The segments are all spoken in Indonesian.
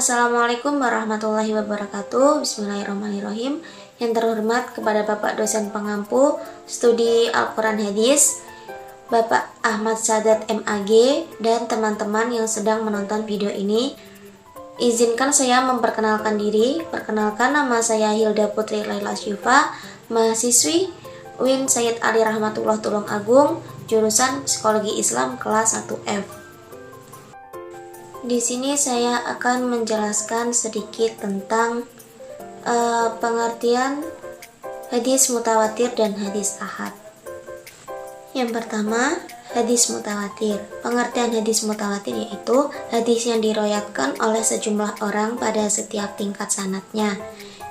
Assalamualaikum warahmatullahi wabarakatuh. Bismillahirrahmanirrahim. Yang terhormat kepada Bapak dosen pengampu studi Al-Quran Hadis, Bapak Ahmad Sadat MAG, dan teman-teman yang sedang menonton video ini. Izinkan saya memperkenalkan diri. Perkenalkan, nama saya Hilda Putri Laila Syifa, mahasiswi UIN Sayyid Ali Rahmatullah Tulung Agung, jurusan Psikologi Islam kelas 1F. Di sini saya akan menjelaskan sedikit tentang pengertian hadis mutawatir dan hadis ahad. Yang pertama, hadis mutawatir. Pengertian hadis mutawatir yaitu hadis yang diriwayatkan oleh sejumlah orang pada setiap tingkat sanadnya,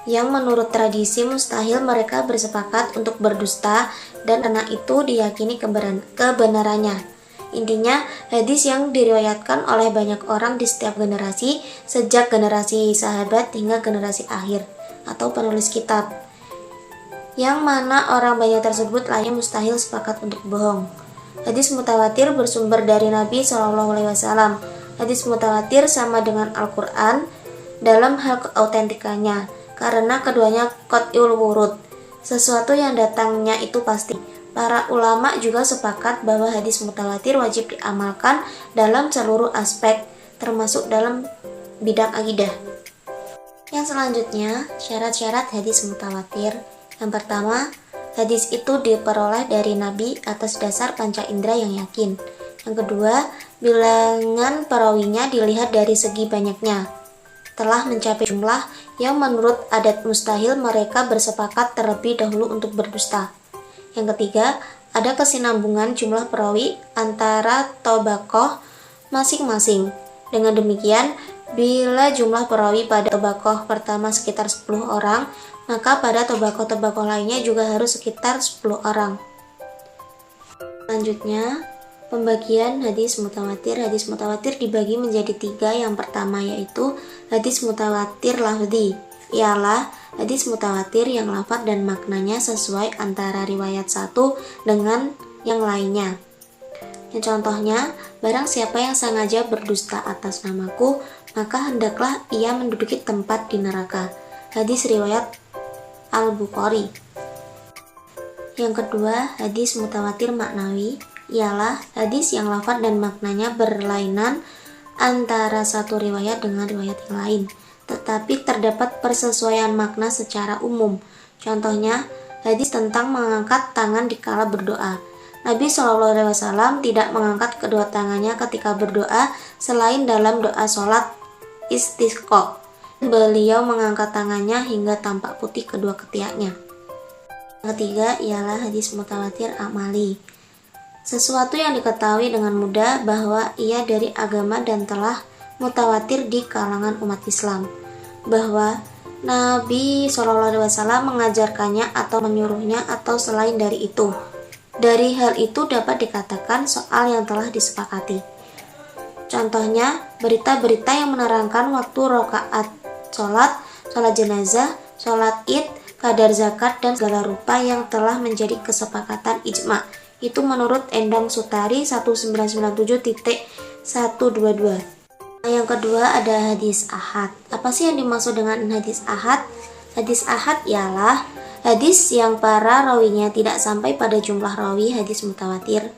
yang menurut tradisi mustahil mereka bersepakat untuk berdusta dan karena itu diyakini kebenarannya. Intinya, hadis yang diriwayatkan oleh banyak orang di setiap generasi, sejak generasi sahabat hingga generasi akhir atau penulis kitab, yang mana orang banyak tersebut layak mustahil sepakat untuk bohong. Hadis mutawatir bersumber dari Nabi SAW. Hadis mutawatir sama dengan Al-Quran dalam hal keautentikannya, karena keduanya qat'iyul wurud, sesuatu yang datangnya itu pasti. Para ulama juga sepakat bahwa hadis mutawatir wajib diamalkan dalam seluruh aspek, termasuk dalam bidang akidah. Yang selanjutnya, syarat-syarat hadis mutawatir. Yang pertama, hadis itu diperoleh dari Nabi atas dasar panca indera yang yakin. Yang kedua, bilangan perawinya dilihat dari segi banyaknya, telah mencapai jumlah yang menurut adat mustahil mereka bersepakat terlebih dahulu untuk berdusta. Yang ketiga, ada kesinambungan jumlah perawi antara tobakoh masing-masing. Dengan demikian, bila jumlah perawi pada tobakoh pertama sekitar 10 orang, maka pada tobakoh-tobakoh lainnya juga harus sekitar 10 orang. Selanjutnya, pembagian hadis mutawatir. Hadis mutawatir dibagi menjadi 3. Yang pertama yaitu hadis mutawatir lafzi, ialah hadis mutawatir yang lafaz dan maknanya sesuai antara riwayat satu dengan yang lainnya. Yang contohnya, barang siapa yang sengaja berdusta atas namaku, maka hendaklah ia menduduki tempat di neraka. Hadis riwayat Al-Bukhari. Yang kedua, hadis mutawatir maknawi, ialah hadis yang lafaz dan maknanya berlainan antara satu riwayat dengan riwayat yang lain, tetapi terdapat persesuaian makna secara umum. Contohnya, hadis tentang mengangkat tangan dikala berdoa. Nabi SAW tidak mengangkat kedua tangannya ketika berdoa selain dalam doa sholat istisqa. Beliau mengangkat tangannya hingga tampak putih kedua ketiaknya. Yang ketiga ialah hadis mutawatir amali, sesuatu yang diketahui dengan mudah bahwa ia dari agama dan telah mutawatir di kalangan umat Islam, bahwa Nabi SAW mengajarkannya atau menyuruhnya atau selain dari itu. Dari hal itu dapat dikatakan soal yang telah disepakati. Contohnya, berita-berita yang menerangkan waktu rakaat sholat jenazah, sholat id, kadar zakat, dan segala rupa yang telah menjadi kesepakatan ijma. Itu menurut Endang Sutari 1997.122. Yang kedua ada hadis ahad. Apa sih yang dimaksud dengan hadis ahad? Hadis ahad ialah hadis yang para rawinya tidak sampai pada jumlah rawi hadis mutawatir,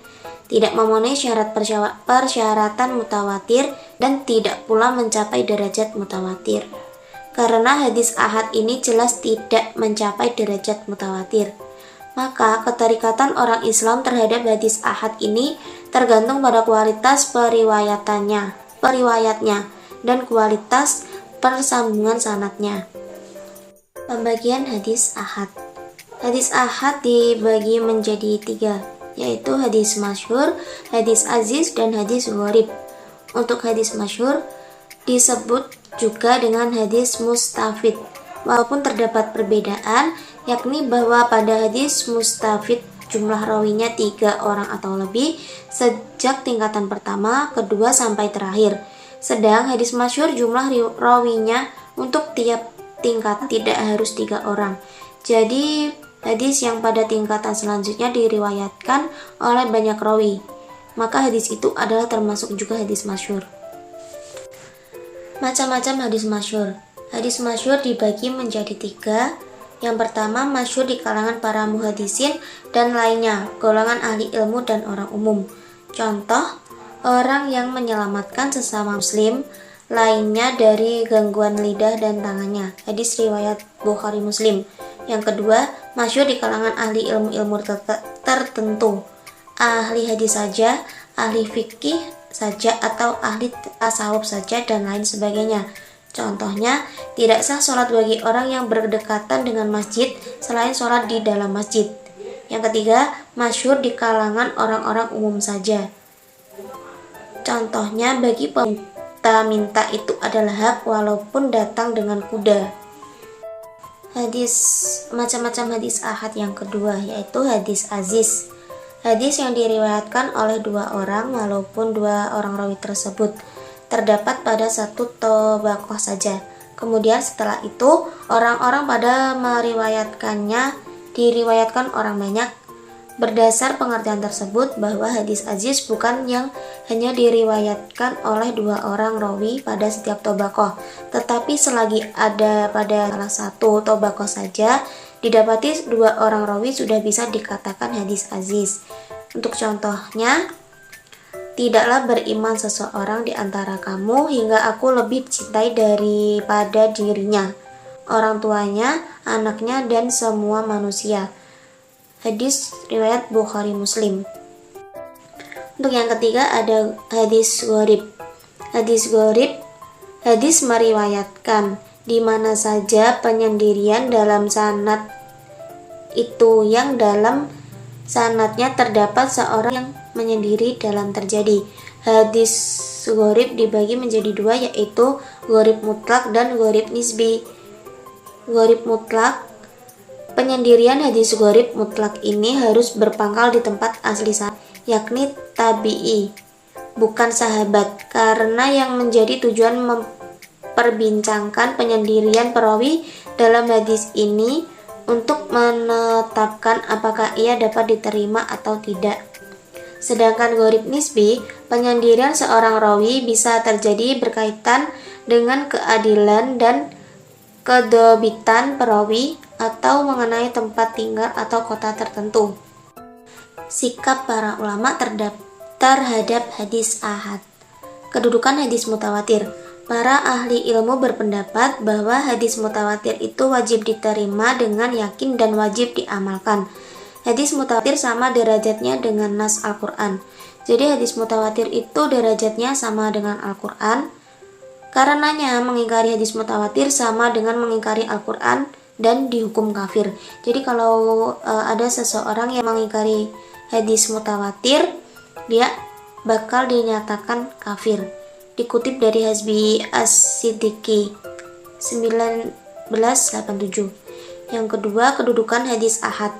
tidak memenuhi syarat persyaratan mutawatir, dan tidak pula mencapai derajat mutawatir. Karena hadis ahad ini jelas tidak mencapai derajat mutawatir, maka keterikatan orang Islam terhadap hadis ahad ini tergantung pada kualitas periwayatnya dan kualitas persambungan sanadnya. Pembagian hadis ahad. Hadis ahad dibagi menjadi 3, yaitu hadis masyhur, hadis aziz, dan hadis gharib. Untuk hadis masyhur disebut juga dengan hadis mustafid, walaupun terdapat perbedaan, yakni bahwa pada hadis mustafid jumlah rawinya 3 orang atau lebih sejak tingkatan pertama, kedua, sampai terakhir. Sedang hadis masyhur jumlah rawinya untuk tiap tingkat tidak harus 3 orang. Jadi hadis yang pada tingkatan selanjutnya diriwayatkan oleh banyak rawi, maka hadis itu adalah termasuk juga hadis masyhur. Macam-macam hadis masyhur. Hadis masyhur dibagi menjadi 3. Yang pertama, masyhur di kalangan para muhaddisin dan lainnya, golongan ahli ilmu dan orang umum. Contoh, orang yang menyelamatkan sesama muslim lainnya dari gangguan lidah dan tangannya. Hadis riwayat Bukhari Muslim. Yang kedua, masyhur di kalangan ahli ilmu-ilmu tertentu. Ahli hadis saja, ahli fikih saja, atau ahli tasawuf saja, dan lain sebagainya. Contohnya, tidak sah sholat bagi orang yang berdekatan dengan masjid selain sholat di dalam masjid. Yang ketiga, masyhur di kalangan orang-orang umum saja. Contohnya, bagi peminta itu adalah hak walaupun datang dengan kuda. Macam-macam hadis ahad yang kedua, yaitu hadis aziz. Hadis yang diriwayatkan oleh 2 orang walaupun 2 orang rawi tersebut terdapat pada satu tobaqoh saja. Kemudian setelah itu orang-orang pada diriwayatkan orang banyak. Berdasar pengertian tersebut bahwa hadis aziz bukan yang hanya diriwayatkan oleh 2 orang rawi pada setiap tobaqoh, tetapi selagi ada pada salah satu tobaqoh saja didapati 2 orang rawi sudah bisa dikatakan hadis aziz. Untuk contohnya, tidaklah beriman seseorang di antara kamu hingga aku lebih cintai daripada dirinya, orang tuanya, anaknya, dan semua manusia. Hadis riwayat Bukhari Muslim. Untuk yang ketiga ada hadis gharib. Hadis gharib, hadis meriwayatkan di mana saja penyendirian dalam sanad itu yang dalam sanadnya terdapat seorang yang menyendiri dalam terjadi. Hadis gharib dibagi menjadi 2, yaitu gharib mutlak dan gharib nisbi. Gharib mutlak, penyendirian hadis gharib mutlak ini harus berpangkal di tempat asli sanad, yakni tabi'i, bukan sahabat, karena yang menjadi tujuan memperbincangkan penyendirian perawi dalam hadis ini untuk menetapkan apakah ia dapat diterima atau tidak. Sedangkan gharib nisbi, penyendirian seorang rawi bisa terjadi berkaitan dengan keadilan dan kedobitan perawi atau mengenai tempat tinggal atau kota tertentu. Sikap para ulama terhadap hadis ahad. Kedudukan hadis mutawatir. Para ahli ilmu berpendapat bahwa hadis mutawatir itu wajib diterima dengan yakin dan wajib diamalkan. Hadis mutawatir sama derajatnya dengan nas Al-Quran. Jadi hadis mutawatir itu derajatnya sama dengan Al-Quran. Karenanya mengingkari hadis mutawatir sama dengan mengingkari Al-Quran dan dihukum kafir. Jadi kalau ada seseorang yang mengingkari hadis mutawatir, dia bakal dinyatakan kafir. Dikutip dari Hasbi As-Siddiqi 1987. Yang kedua, kedudukan hadis ahad.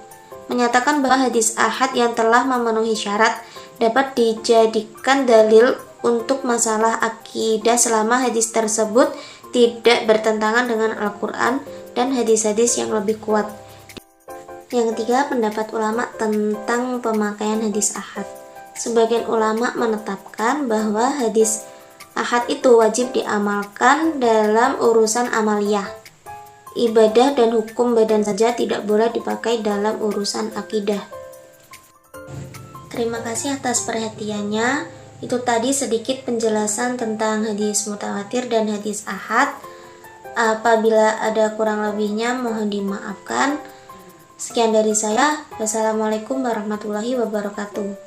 Menyatakan bahwa hadis ahad yang telah memenuhi syarat dapat dijadikan dalil untuk masalah akidah selama hadis tersebut tidak bertentangan dengan Al-Quran dan hadis-hadis yang lebih kuat. Yang ketiga, pendapat ulama tentang pemakaian hadis ahad. Sebagian ulama menetapkan bahwa hadis ahad itu wajib diamalkan dalam urusan amaliyah, ibadah dan hukum badan saja, tidak boleh dipakai dalam urusan akidah. Terima kasih atas perhatiannya. Itu tadi sedikit penjelasan tentang hadis mutawatir dan hadis ahad. Apabila ada kurang lebihnya mohon dimaafkan. Sekian dari saya. Wassalamualaikum warahmatullahi wabarakatuh.